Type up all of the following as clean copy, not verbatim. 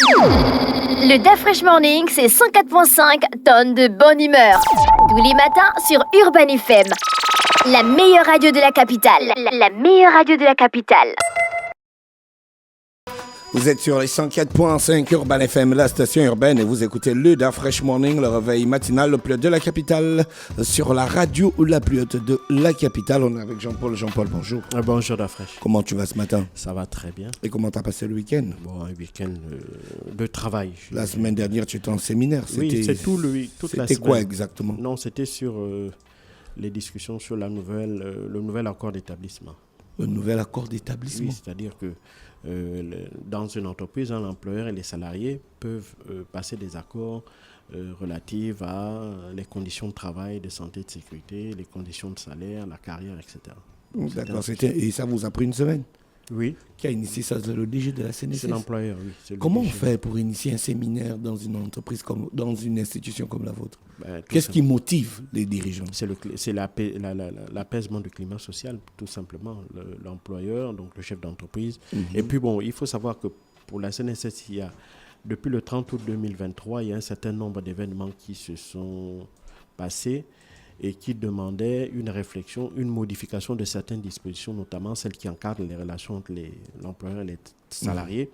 Le DAF Fresh Morning, c'est 104.5 tonnes de bonne humeur. Tous les matins sur Urban FM. La meilleure radio de la capitale. La meilleure radio de la capitale. Vous êtes sur les 104.5 Urban FM, la station urbaine, et vous écoutez le DAF Fresh Morning, le réveil matinal le plus haut de la capitale, sur la radio la plus haute de la capitale. On est avec Jean-Paul. Jean-Paul, bonjour. Bonjour DAF Fresh. Comment tu vas ce matin? Ça va très bien. Et comment t'as passé le week-end? Bon, un week-end de travail. La semaine dernière, tu étais en séminaire. Oui, c'est toute la semaine. C'était quoi exactement? Non, c'était sur les discussions sur le nouvel accord d'établissement. Le nouvel accord d'établissement? Oui, c'est-à-dire que dans une entreprise, l'employeur et les salariés peuvent passer des accords relatifs à les conditions de travail, de santé, de sécurité, les conditions de salaire, la carrière, etc. D'accord, et ça vous a pris une semaine? Oui. Qui a initié ça? Le DG de la CNSS? C'est l'employeur, oui. Comment on fait pour initier un séminaire dans une entreprise, dans une institution comme la vôtre? Ben, Qu'est-ce qui motive les dirigeants? C'est l'apaisement du climat social, tout simplement. L'employeur, donc le chef d'entreprise. Et puis bon, il faut savoir que pour la CNSS, depuis le 30 août 2023, il y a un certain nombre d'événements qui se sont passés et qui demandaient une réflexion, une modification de certaines dispositions, notamment celles qui encadrent les relations entre l'employeur et les salariés,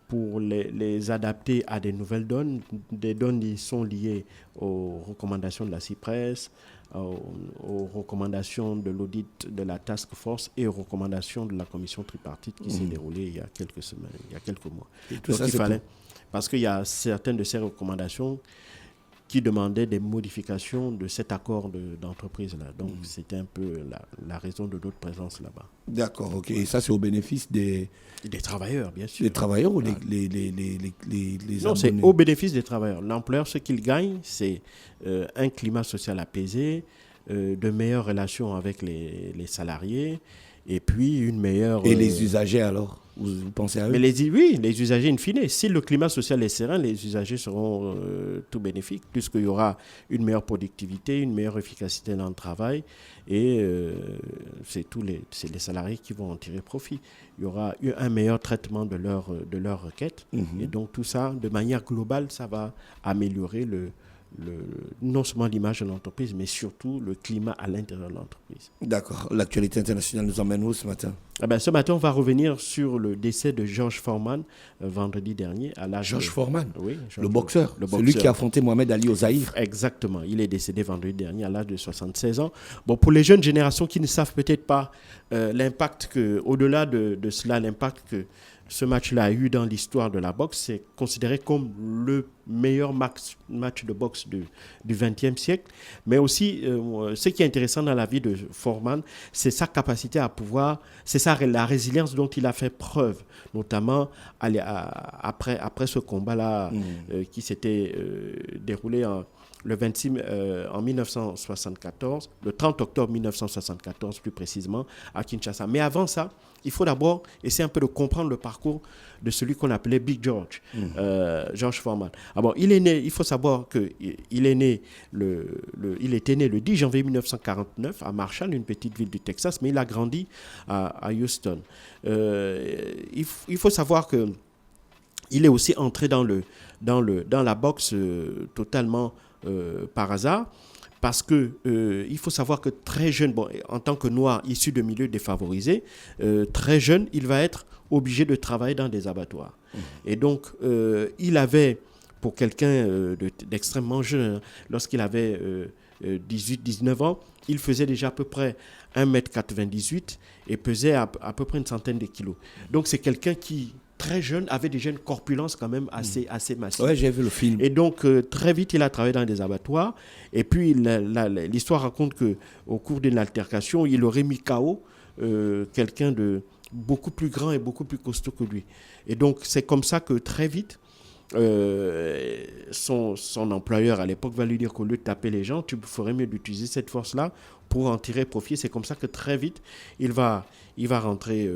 pour les adapter à des nouvelles donnes, des donnes qui sont liées aux recommandations de la CIPRES, aux recommandations de l'audit de la Task Force et aux recommandations de la commission tripartite qui s'est déroulée il y a quelques semaines, il y a quelques mois. Donc il fallait, parce qu'il y a certaines de ces recommandations qui demandaient des modifications de cet accord d'entreprise-là. Donc, c'était un peu la raison de notre présence là-bas. D'accord, ok. Et ça, c'est au bénéfice des travailleurs, bien sûr. Les travailleurs ou les Non, abonnés? C'est au bénéfice des travailleurs. L'employeur, ce qu'il gagne, c'est un climat social apaisé, de meilleures relations avec les salariés, et puis une meilleure... Et les usagers, alors? Vous pensez à eux? Mais les usagers, in fine, si le climat social est serein, les usagers seront tout bénéfiques, puisqu'il y aura une meilleure productivité, une meilleure efficacité dans le travail, et c'est les salariés qui vont en tirer profit. Il y aura un meilleur traitement de leurs requêtes, et donc tout ça, de manière globale, ça va améliorer non seulement l'image de l'entreprise, mais surtout le climat à l'intérieur de l'entreprise. D'accord. L'actualité internationale nous emmène où ce matin? Ce matin, on va revenir sur le décès de George Foreman, vendredi dernier, à l'âge George Foreman? Oui. Le boxeur? Celui qui a affronté Mohamed Ali au Zaïre? Exactement. Il est décédé vendredi dernier à l'âge de 76 ans. Bon, pour les jeunes générations qui ne savent peut-être pas l'impact au-delà de cela, l'impact que ce match-là a eu dans l'histoire de la boxe, c'est considéré comme le meilleur match de boxe du XXe siècle. Mais aussi, ce qui est intéressant dans la vie de Foreman, c'est sa capacité à pouvoir, la résilience dont il a fait preuve, notamment après ce combat-là qui s'était déroulé en 1974, le 30 octobre 1974 plus précisément, à Kinshasa. Mais avant ça, il faut d'abord essayer un peu de comprendre le parcours de celui qu'on appelait Big George, George Foreman. Il faut savoir qu'il était né le 10 janvier 1949 à Marshall, une petite ville du Texas, mais il a grandi à Houston. Il faut savoir que il est aussi entré dans la boxe totalement par hasard, parce que il faut savoir que très jeune, en tant que noir issu de milieux défavorisés, très jeune, il va être obligé de travailler dans des abattoirs. Et donc, il avait, pour quelqu'un d'extrêmement jeune, lorsqu'il avait 18-19 ans, il faisait déjà à peu près 1m98 et pesait à peu près une centaine de kilos. Donc, c'est quelqu'un qui, très jeune, avait déjà une corpulence quand même assez massive. Ouais, j'ai vu le film. Et donc, très vite, il a travaillé dans des abattoirs. Et puis, l'histoire raconte qu'au cours d'une altercation, il aurait mis KO quelqu'un de beaucoup plus grand et beaucoup plus costaud que lui. Et donc, c'est comme ça que très vite, son employeur à l'époque va lui dire qu'au lieu de taper les gens, tu ferais mieux d'utiliser cette force-là pour en tirer profit. C'est comme ça que très vite, il va rentrer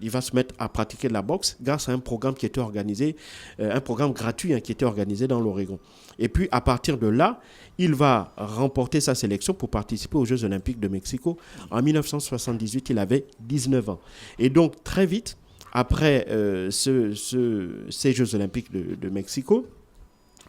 il va se mettre à pratiquer de la boxe grâce à un programme qui était organisé, un programme gratuit qui était organisé dans l'Oregon. Et puis, à partir de là, il va remporter sa sélection pour participer aux Jeux Olympiques de Mexico. En 1978, il avait 19 ans. Et donc, très vite, après ces Jeux Olympiques de Mexico,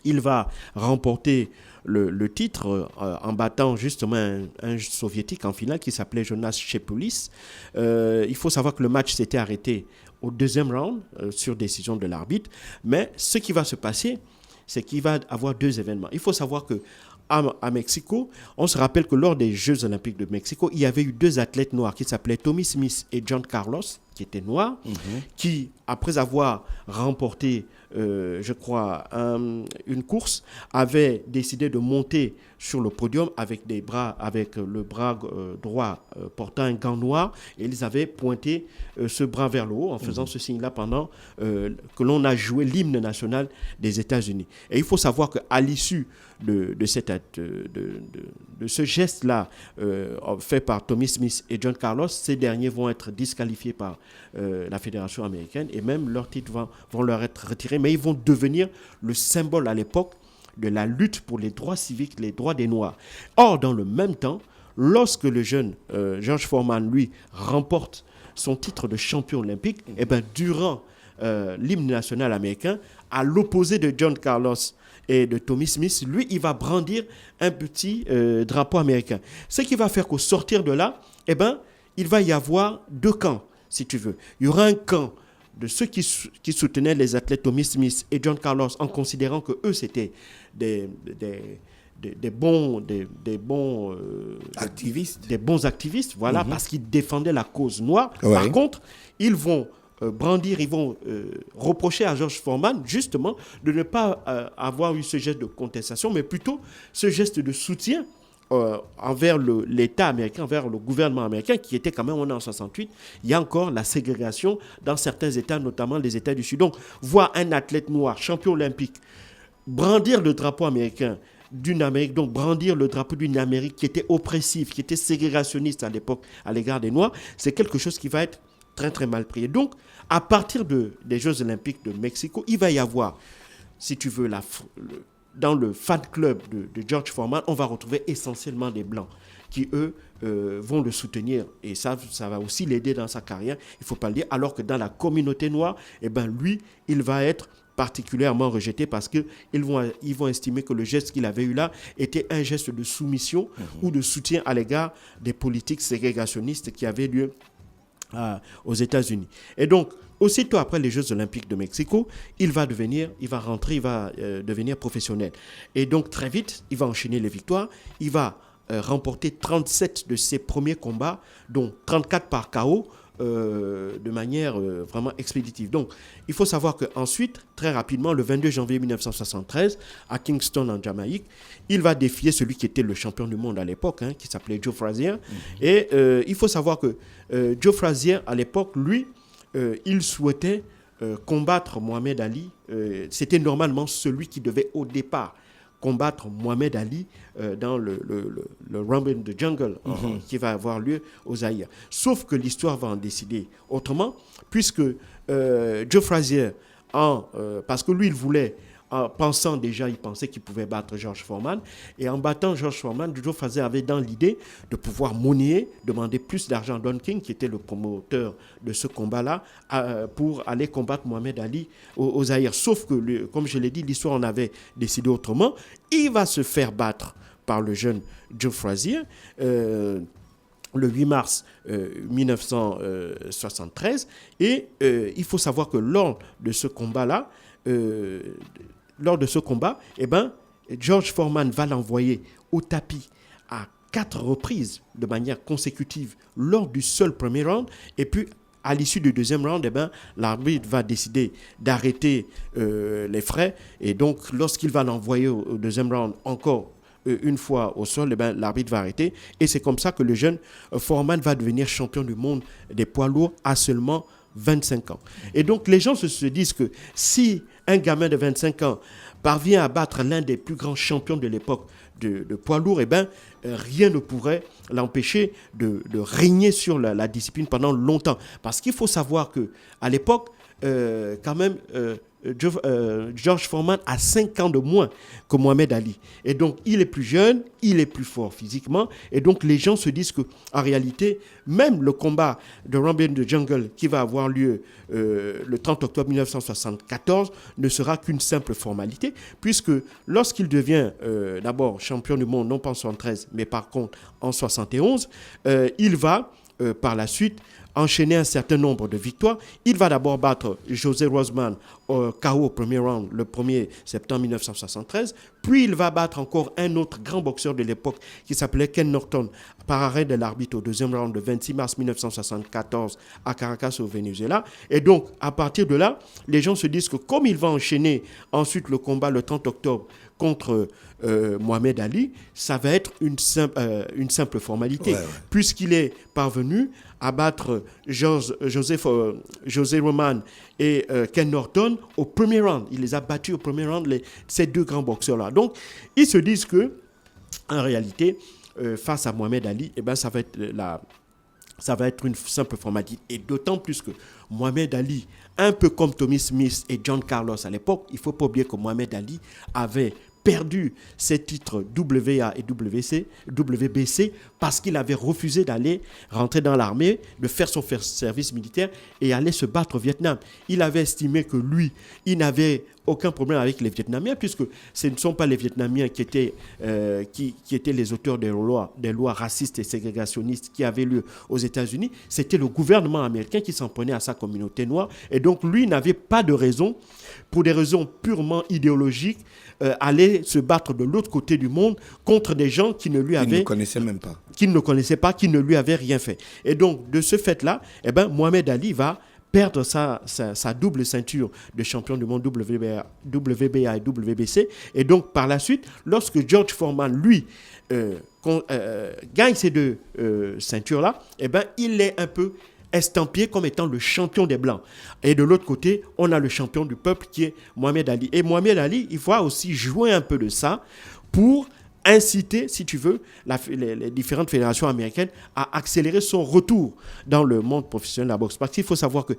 il va remporter le titre en battant justement un soviétique en finale qui s'appelait Jonas Chepoulis. Il faut savoir que le match s'était arrêté au deuxième round sur décision de l'arbitre. Mais ce qui va se passer, c'est qu'il va y avoir deux événements. Il faut savoir que à Mexico, on se rappelle que lors des Jeux Olympiques de Mexico, il y avait eu deux athlètes noirs qui s'appelaient Tommy Smith et John Carlos, qui étaient noirs, qui, après avoir remporté, je crois, une course, avaient décidé de monter sur le podium avec le bras droit portant un gant noir, et ils avaient pointé ce bras vers le haut en faisant ce signe-là pendant que l'on a joué l'hymne national des États-Unis. Et il faut savoir qu'à l'issue de ce geste-là fait par Tommy Smith et John Carlos, ces derniers vont être disqualifiés par la Fédération américaine et même leurs titres vont leur être retirés, mais ils vont devenir le symbole à l'époque de la lutte pour les droits civiques, les droits des Noirs. Or, dans le même temps, lorsque le jeune George Foreman, lui, remporte son titre de champion olympique, et ben, durant l'hymne national américain, à l'opposé de John Carlos et de Tommy Smith, lui, il va brandir un petit drapeau américain. Ce qui va faire qu'au sortir de là, eh ben, il va y avoir deux camps, si tu veux. Il y aura un camp de ceux qui soutenaient les athlètes Tommy Smith et John Carlos en considérant que eux c'était des bons activistes, voilà, parce qu'ils défendaient la cause noire. Ouais. Par contre, ils vont reprocher à George Foreman justement de ne pas avoir eu ce geste de contestation, mais plutôt ce geste de soutien envers l'État américain, envers le gouvernement américain, qui était quand même, on est en 68, il y a encore la ségrégation dans certains États, notamment les États du Sud. Donc, voir un athlète noir, champion olympique, brandir le drapeau américain d'une Amérique, donc brandir le drapeau d'une Amérique qui était oppressive, qui était ségrégationniste à l'époque à l'égard des Noirs, c'est quelque chose qui va être très très mal pris. Et donc, à partir des Jeux Olympiques de Mexico, il va y avoir, si tu veux, dans le fan club de George Foreman, on va retrouver essentiellement des Blancs qui, eux, vont le soutenir. Et ça va aussi l'aider dans sa carrière, il ne faut pas le dire. Alors que dans la communauté noire, eh ben, lui, il va être particulièrement rejeté parce qu'ils vont estimer que le geste qu'il avait eu là était un geste de soumission ou de soutien à l'égard des politiques ségrégationnistes qui avaient lieu aux États-Unis. Et donc, aussitôt après les Jeux Olympiques de Mexico, il va devenir professionnel. Et donc, très vite, il va enchaîner les victoires. Il va remporter 37 de ses premiers combats, dont 34 par KO, de manière vraiment expéditive. Donc, il faut savoir qu'ensuite, très rapidement, le 22 janvier 1973, à Kingston, en Jamaïque, il va défier celui qui était le champion du monde à l'époque, qui s'appelait Joe Frazier. Et il faut savoir que Joe Frazier, à l'époque, lui, il souhaitait combattre Mohamed Ali. C'était normalement celui qui devait, au départ, combattre Mohamed Ali dans le Rumble in the Jungle qui va avoir lieu au Zaïre. Sauf que l'histoire va en décider autrement, puisque Joe Frazier, parce que lui, il voulait, il pensait qu'il pouvait battre George Foreman. Et en battant George Foreman, Joe Frazier avait dans l'idée de pouvoir monnayer, demander plus d'argent à Don King, qui était le promoteur de ce combat-là, pour aller combattre Mohamed Ali au Zaïre. Sauf que, comme je l'ai dit, l'histoire en avait décidé autrement. Il va se faire battre par le jeune Joe Frazier le 8 mars 1973. Et il faut savoir que lors de ce combat-là, eh ben, George Foreman va l'envoyer au tapis à 4 reprises de manière consécutive lors du seul premier round. Et puis, à l'issue du deuxième round, eh ben, l'arbitre va décider d'arrêter les frais. Et donc, lorsqu'il va l'envoyer au deuxième round encore une fois au sol, eh ben, l'arbitre va arrêter. Et c'est comme ça que le jeune Foreman va devenir champion du monde des poids lourds à seulement 25 ans. Et donc, les gens se disent que si un gamin de 25 ans parvient à battre l'un des plus grands champions de l'époque de poids lourd, eh ben, rien ne pourrait l'empêcher de régner sur la discipline pendant longtemps. Parce qu'il faut savoir qu'à l'époque, quand même, George Foreman a 5 ans de moins que Mohamed Ali. Et donc, il est plus jeune, il est plus fort physiquement. Et donc, les gens se disent qu'en réalité, même le combat de Rumble in the Jungle qui va avoir lieu le 30 octobre 1974 ne sera qu'une simple formalité, puisque lorsqu'il devient d'abord champion du monde, non pas en 73, mais par contre en 71, il va par la suite enchaîner un certain nombre de victoires. Il va d'abord battre José Rosman au KO au premier round le 1er septembre 1973. Puis il va battre encore un autre grand boxeur de l'époque qui s'appelait Ken Norton par arrêt de l'arbitre au deuxième round le 26 mars 1974 à Caracas au Venezuela. Et donc, à partir de là, les gens se disent que comme il va enchaîner ensuite le combat le 30 octobre contre Mohamed Ali, ça va être une simple formalité, puisqu'il est parvenu à battre José Roman et Ken Norton au premier round. Il les a battus au premier round, ces deux grands boxeurs-là. Donc, ils se disent que, en réalité, face à Mohamed Ali, eh ben, ça va être une simple formalité. Et d'autant plus que Mohamed Ali, un peu comme Tommy Smith et John Carlos à l'époque, il ne faut pas oublier que Mohamed Ali avait perdu ses titres WA et WBC parce qu'il avait refusé d'aller rentrer dans l'armée, de faire son service militaire et aller se battre au Vietnam. Il avait estimé que lui, il n'avait aucun problème avec les Vietnamiens, puisque ce ne sont pas les Vietnamiens qui étaient les auteurs des lois racistes et ségrégationnistes qui avaient lieu aux États-Unis. C'était le gouvernement américain qui s'en prenait à sa communauté noire. Et donc, lui n'avait pas de raison, pour des raisons purement idéologiques, aller se battre de l'autre côté du monde contre des gens qui ne lui avaient... Qu'il ne connaissait même pas. Qu'il ne connaissait pas, qui ne lui avaient rien fait. Et donc, de ce fait-là, eh ben, Mohamed Ali va perdre sa double ceinture de champion du monde WBA et WBC. Et donc, par la suite, lorsque George Foreman, lui, gagne ces deux ceintures-là, eh ben, il est un peu estampillé comme étant le champion des Blancs. Et de l'autre côté, on a le champion du peuple qui est Mohamed Ali. Et Mohamed Ali, il va aussi jouer un peu de ça pour inciter, si tu veux, les différentes fédérations américaines à accélérer son retour dans le monde professionnel de la boxe. Parce qu'il faut savoir que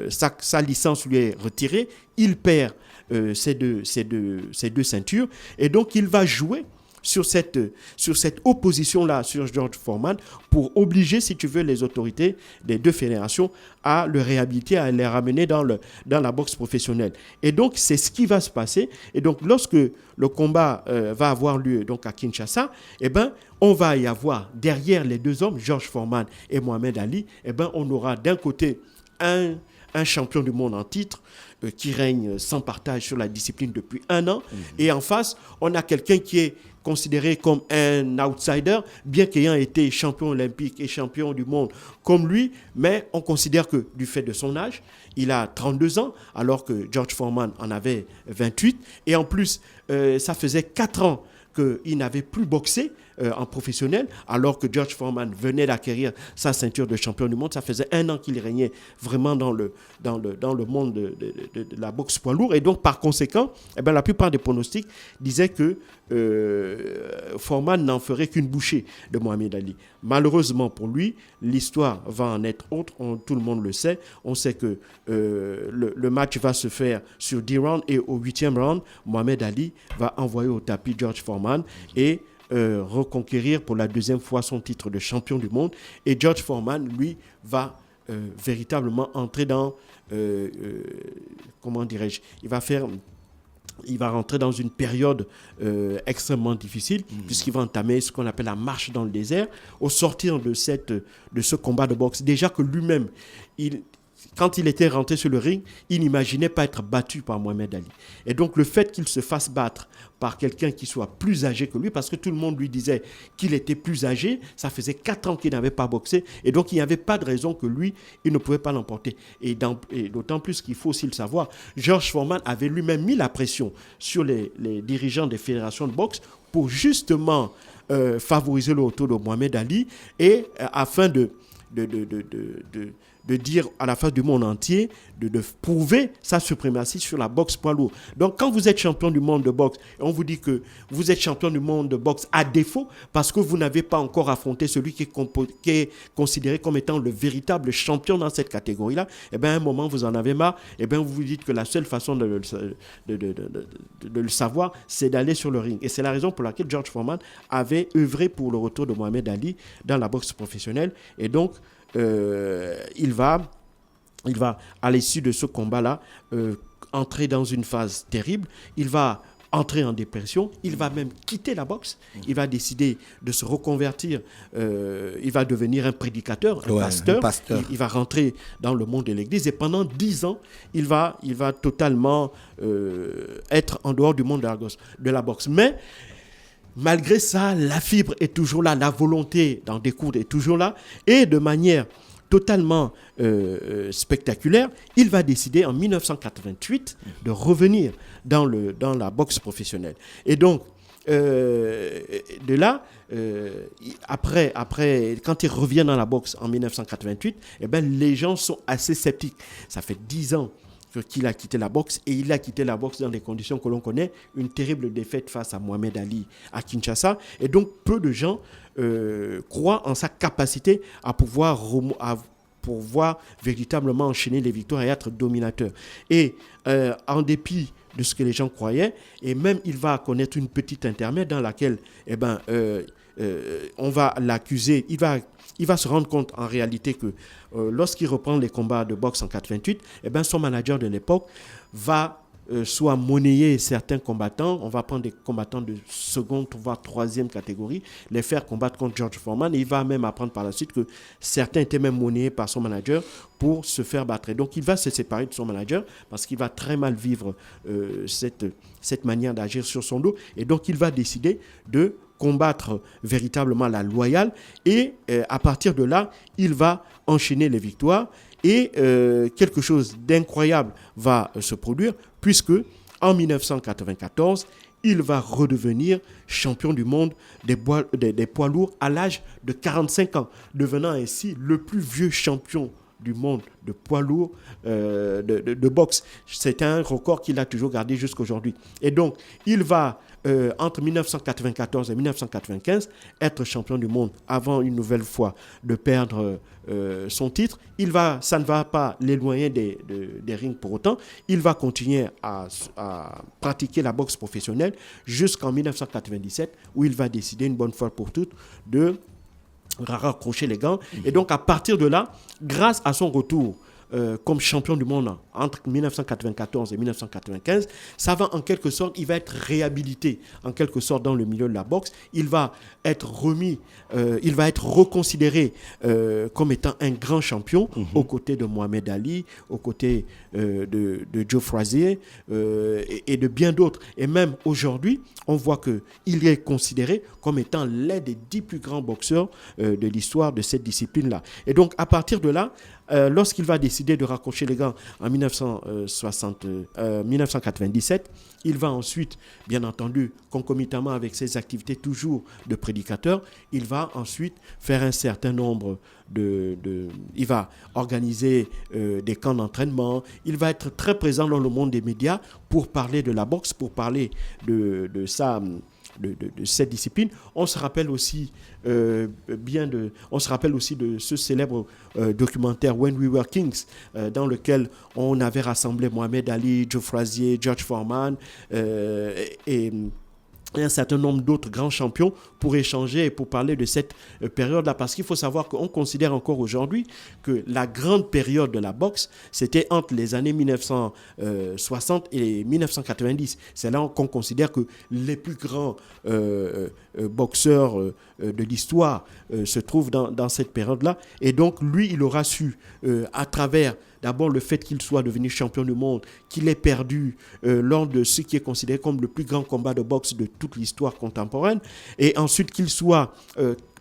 sa licence lui est retirée, il perd ces deux ceintures, et donc il va jouer sur cette opposition-là sur George Foreman pour obliger, si tu veux, les autorités des deux fédérations à le réhabiliter, à les ramener dans la boxe professionnelle. Et donc, c'est ce qui va se passer. Et donc, lorsque le combat va avoir lieu donc, à Kinshasa, eh ben, on va y avoir derrière les deux hommes, George Foreman et Mohamed Ali, eh ben, on aura d'un côté un champion du monde en titre qui règne sans partage sur la discipline depuis 1 an. Et en face, on a quelqu'un qui est considéré comme un outsider, bien qu'ayant été champion olympique et champion du monde comme lui, mais on considère que du fait de son âge, il a 32 ans, alors que George Foreman en avait 28. Et en plus, ça faisait 4 ans qu'il n'avait plus boxé en professionnel, alors que George Foreman venait d'acquérir sa ceinture de champion du monde. Ça faisait 1 an qu'il régnait vraiment dans le monde de la boxe poids lourd. Et donc, par conséquent, eh bien, la plupart des pronostics disaient que Foreman n'en ferait qu'une bouchée de Mohamed Ali. Malheureusement pour lui, l'histoire va en être autre. Tout le monde le sait. On sait que le match va se faire sur 10 rounds et au 8e round, Mohamed Ali va envoyer au tapis George Foreman et reconquérir pour la 2e fois son titre de champion du monde. Et George Foreman, lui, va véritablement entrer dans, comment dirais-je, il va rentrer dans une période extrêmement difficile, puisqu'il va entamer ce qu'on appelle la marche dans le désert. Au sortir de ce combat de boxe, déjà que lui-même, quand il était rentré sur le ring, il n'imaginait pas être battu par Mohamed Ali. Et donc le fait qu'il se fasse battre par quelqu'un qui soit plus âgé que lui, parce que tout le monde lui disait qu'il était plus âgé, ça faisait 4 ans qu'il n'avait pas boxé, et donc il n'y avait pas de raison que lui, il ne pouvait pas l'emporter. Et d'autant plus qu'il faut aussi le savoir, George Foreman avait lui-même mis la pression sur les dirigeants des fédérations de boxe pour justement favoriser le retour de Mohamed Ali, et afin de de dire à la face du monde entier, de prouver sa suprématie sur la boxe poids lourd. Donc, quand vous êtes champion du monde de boxe, et on vous dit que vous êtes champion du monde de boxe à défaut, parce que vous n'avez pas encore affronté celui qui est considéré comme étant le véritable champion dans cette catégorie-là, et bien à un moment, vous en avez marre, et bien vous vous dites que la seule façon de le savoir, c'est d'aller sur le ring. Et c'est la raison pour laquelle George Foreman avait œuvré pour le retour de Mohamed Ali dans la boxe professionnelle. Et donc, il va, à l'issue de ce combat-là, entrer dans une phase terrible. Il va entrer en dépression. Il va même quitter la boxe. Il va décider de se reconvertir. Il va devenir un prédicateur, un pasteur. Il va rentrer dans le monde de l'église. Et pendant 10 ans, il va totalement être en dehors du monde de la boxe. Mais malgré ça, la fibre est toujours là. La volonté d'en découdre est toujours là. Et de manière totalement spectaculaire, il va décider en 1988 de revenir dans la boxe professionnelle. Et donc, de là, après, quand il revient dans la boxe en 1988, eh ben, les gens sont assez sceptiques. Ça fait 10 ans qu'il a quitté la boxe, et il a quitté la boxe dans des conditions que l'on connaît, une terrible défaite face à Mohamed Ali à Kinshasa, et donc peu de gens croient en sa capacité à pouvoir véritablement enchaîner les victoires et être dominateur. Et en dépit de ce que les gens croyaient, et même il va connaître une petite intermède dans laquelle on va l'accuser, il va se rendre compte en réalité que lorsqu'il reprend les combats de boxe en 88, son manager de l'époque va soit monnayer certains combattants. On va prendre des combattants de seconde, voire troisième catégorie, les faire combattre contre George Foreman. Et il va même apprendre par la suite que certains étaient même monnayés par son manager pour se faire battre. Et donc, il va se séparer de son manager parce qu'il va très mal vivre cette manière d'agir sur son dos. Et donc, il va décider de combattre véritablement la loyale. Et à partir de là, il va enchaîner les victoires. Et quelque chose d'incroyable va se produire, puisque en 1994, il va redevenir champion du monde des poids lourds à l'âge de 45 ans, devenant ainsi le plus vieux champion du monde de poids lourds de boxe. C'est un record qu'il a toujours gardé jusqu'à aujourd'hui. Et donc, il va, entre 1994 et 1995, être champion du monde avant une nouvelle fois de perdre son titre. Ça ne va pas l'éloigner des rings pour autant. Il va continuer à pratiquer la boxe professionnelle jusqu'en 1997, où il va décider une bonne fois pour toutes de raccrocher les gants. Et donc, à partir de là, grâce à son retour comme champion du monde entre 1994 et 1995, ça va en quelque sorte, il va être réhabilité en quelque sorte dans le milieu de la boxe. Il va être remis, il va être reconsidéré comme étant un grand champion aux côtés de Mohamed Ali, aux côtés de Joe Frazier et de bien d'autres. Et même aujourd'hui, on voit qu'il est considéré comme étant l'un des 10 plus grands boxeurs de l'histoire de cette discipline-là. Et donc, à partir de là, lorsqu'il va décider de raccrocher les gants en 1997, il va ensuite, bien entendu, concomitamment avec ses activités toujours de prédicateur, il va ensuite faire un certain nombre il va organiser des camps d'entraînement, il va être très présent dans le monde des médias pour parler de la boxe, pour parler de cette discipline. On se rappelle aussi de ce célèbre documentaire When We Were Kings, dans lequel on avait rassemblé Mohamed Ali, Joe Frazier, George Foreman et un certain nombre d'autres grands champions pour échanger et pour parler de cette période-là. Parce qu'il faut savoir qu'on considère encore aujourd'hui que la grande période de la boxe, c'était entre les années 1960 et 1990. C'est là qu'on considère que les plus grands boxeurs de l'histoire se trouvent dans cette période-là. Et donc, lui, il aura su, à travers d'abord le fait qu'il soit devenu champion du monde, qu'il ait perdu lors de ce qui est considéré comme le plus grand combat de boxe de toute l'histoire contemporaine, et ensuite qu'il soit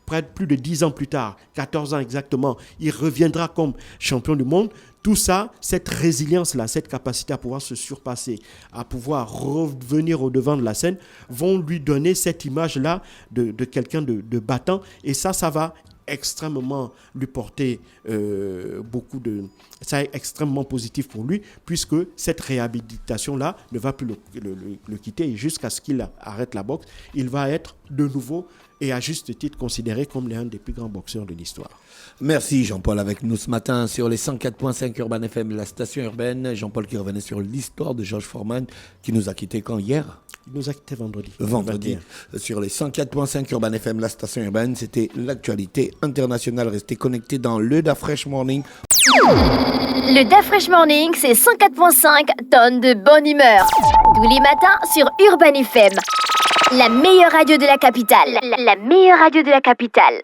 près de plus de 10 ans plus tard, 14 ans exactement, il reviendra comme champion du monde. Tout ça, cette résilience-là, cette capacité à pouvoir se surpasser, à pouvoir revenir au devant de la scène, vont lui donner cette image-là de quelqu'un de battant. Et ça va extrêmement lui porter beaucoup de... Ça est extrêmement positif pour lui, puisque cette réhabilitation-là ne va plus le quitter. Et jusqu'à ce qu'il arrête la boxe, il va être de nouveau et à juste titre considéré comme l'un des plus grands boxeurs de l'histoire. Merci Jean-Paul avec nous ce matin sur les 104.5 Urban FM, la station urbaine. Jean-Paul qui revenait sur l'histoire de Georges Foreman qui nous a quittés quand hier? Il nous a quittés vendredi. Vendredi. Sur les 104.5 Urban FM, la station urbaine, c'était l'actualité internationale. Restez connectés dans le Da Fresh Morning. Le Da Fresh Morning, c'est 104.5 tonnes de bonne humeur. Tous les matins sur Urban FM. La meilleure radio de la capitale. La meilleure radio de la capitale.